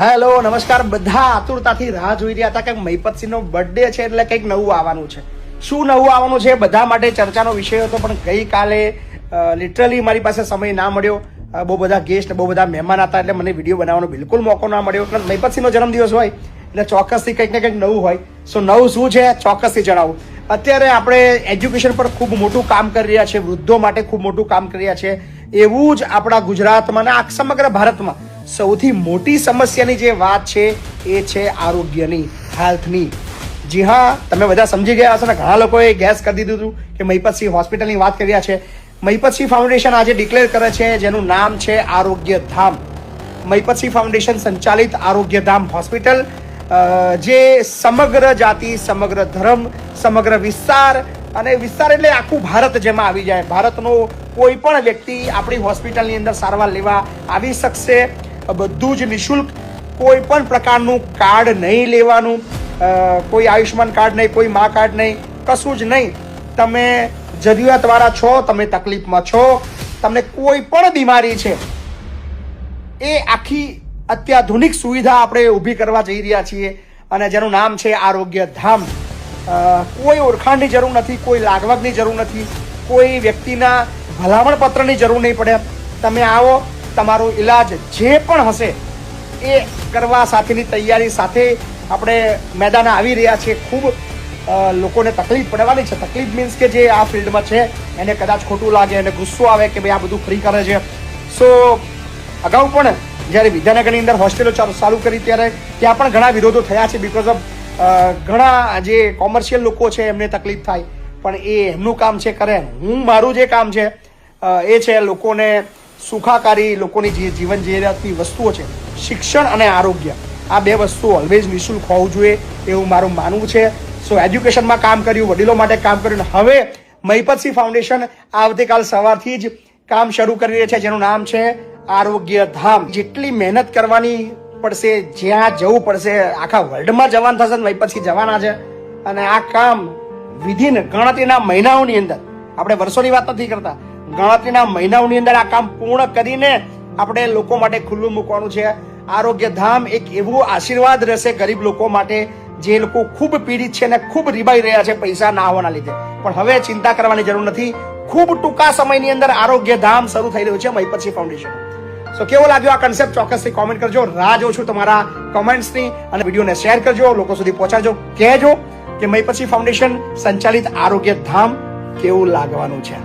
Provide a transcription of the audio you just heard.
Hello નમસ્કાર, બધા આતુરતાથી રાહ જોઈ રહ્યા હતા કે મહિપતસિંહનો બર્થડે છે એટલે કંઈક નવું આવવાનું છે. શું નવું આવવાનું છે બધા માટે ચર્ચાનો વિષય હતો, પણ ગઈકાલે લિટરલી મારી પાસે સમય ના મળ્યો. બહુ બધા ગેસ્ટ, બહુ બધા મહેમાન હતા એટલે મને વિડીયો બનાવવાનો બિલકુલ મોકો ના મળ્યો. એટલે મહિપતસિંહનો જન્મદિવસ હોય એટલે ચોક્કસથી કંઈક ને કંઈક નવું હોય. સો નવું શું છે ચોક્કસથી જણાવું. અત્યારે આપણે એજ્યુકેશન પર ખૂબ મોટું કામ કરી રહ્યા છીએ, વૃદ્ધો માટે ખૂબ મોટું કામ કરી રહ્યા છીએ. એવું જ આપણા ગુજરાતમાં અને સમગ્ર ભારતમાં સૌથી મોટી સમસ્યાની જે વાત છે એ છે આરોગ્યની, હેલ્થની. જી હા, તમે બધા સમજી ગયા હશો ને ઘણા લોકોએ ગેસ કરી દીધું હતું કે મહિપતસિંહ હોસ્પિટલની વાત કરી રહ્યા છે. મહિપતસિંહ ફાઉન્ડેશન આજે ડિક્લેર કરે છે જેનું નામ છે આરોગ્ય ધામ. મહિપતસિંહ ફાઉન્ડેશન સંચાલિત આરોગ્ય ધામ હોસ્પિટલ, જે સમગ્ર જાતિ, સમગ્ર ધર્મ, સમગ્ર વિસ્તાર, અને વિસ્તાર એટલે આખું ભારત જેમાં આવી જાય, ભારતનો કોઈ પણ વ્યક્તિ આપણી હોસ્પિટલની અંદર સારવાર લેવા આવી શકશે. બધું જ નિઃશુલ્ક, કોઈ પણ પ્રકારનું કાર્ડ નહીં લેવાનું, કોઈ આયુષ્માન કાર્ડ નહીં, કોઈ મા કાર્ડ નહીં, કશું જ નહીં. તમે જરૂરિયાતવાળા છો, તમે તકલીફમાં છો, તમને કોઈ પણ બીમારી છે, એ આખી અત્યાધુનિક સુવિધા આપણે ઊભી કરવા જઈ રહ્યા છીએ અને જેનું નામ છે આરોગ્ય ધામ. કોઈ ઓળખાણની જરૂર નથી, કોઈ લાગવગની જરૂર નથી, કોઈ વ્યક્તિના ભલામણ પત્રની જરૂર નહીં પડે. તમે આવો, તમારો ઈલાજ જે પણ હશે એ કરવા સાથેની તૈયારી સાથે આપણે મેદાને આવી રહ્યા છીએ. ખૂબ લોકોને તકલીફ પડવાની છે. તકલીફ મીન્સ કે જે આ ફિલ્ડમાં છે એને કદાચ ખોટું લાગે, એને ગુસ્સો આવે કે ભાઈ આ બધું ફ્રી કરે છે. સો અગાઉ પણ જ્યારે વિદ્યાનગરની અંદર હોસ્ટેલો ચાલુ કરી ત્યારે ત્યાં પણ ઘણા વિરોધો થયા છે. બિકોઝ ઓફ ઘણા જે કોમર્શિયલ લોકો છે એમને તકલીફ થાય, પણ એ એમનું કામ છે કરે. મારું જે કામ છે એ છે લોકોને સુખાકારી, લોકોની જે જીવન જરૂરિયાતની વસ્તુઓ છે, શિક્ષણ અને આરોગ્ય, આ બે વસ્તુ ઓલવેઝ નિઃશુલ્ક હોવું જોઈએ એવું મારું માનવું છે. સો એજ્યુકેશનમાં કામ કર્યું, વડીલો માટે કામ કર્યું, હવે મહિપતસિંહ ફાઉન્ડેશન આવતીકાલ સવારથી જ કામ શરૂ કરી રહી છે જેનું નામ છે આરોગ્ય ધામ. જેટલી મહેનત કરવાની પડશે, જ્યાં જવું પડશે, આખા વર્લ્ડમાં જવાન થશે, મહિપતસિંહ જવાના છે. અને આ કામ વિધિન ગણતરીના મહિનાઓની અંદર, આપણે વર્ષોની વાત નથી કરતા, ગણતરીના મહિનાઓની અંદર આ કામ પૂર્ણ કરીને આપણે લોકો માટે ખુલ્લું મૂકવાનું છે. આરોગ્ય ધામ એક એવું આશીર્વાદ રહેશે ગરીબ લોકો માટે જે લોકો ખૂબ પીડિત છે અને ખૂબ રીબાઈ રહ્યા છે પૈસા ના હોવાના લીધે. પણ હવે ચિંતા કરવાની જરૂર નથી. ખૂબ ટૂંકા સમયની અંદર આરોગ્ય ધામ શરૂ થઈ રહ્યું છે મહિપતસિંહ ફાઉન્ડેશન. સો કેવો લાગ્યો આ કન્સેપ્ટ ચોક્કસથી કોમેન્ટ કરજો. રાહ જોઉં છું તમારા કોમેન્ટ્સની, અને વિડીયોને શેર કરજો, લોકો સુધી પહોંચાડજો. કહેજો કે મહિપતસિંહ ફાઉન્ડેશન સંચાલિત આરોગ્ય ધામ કેવું લાગવાનું છે.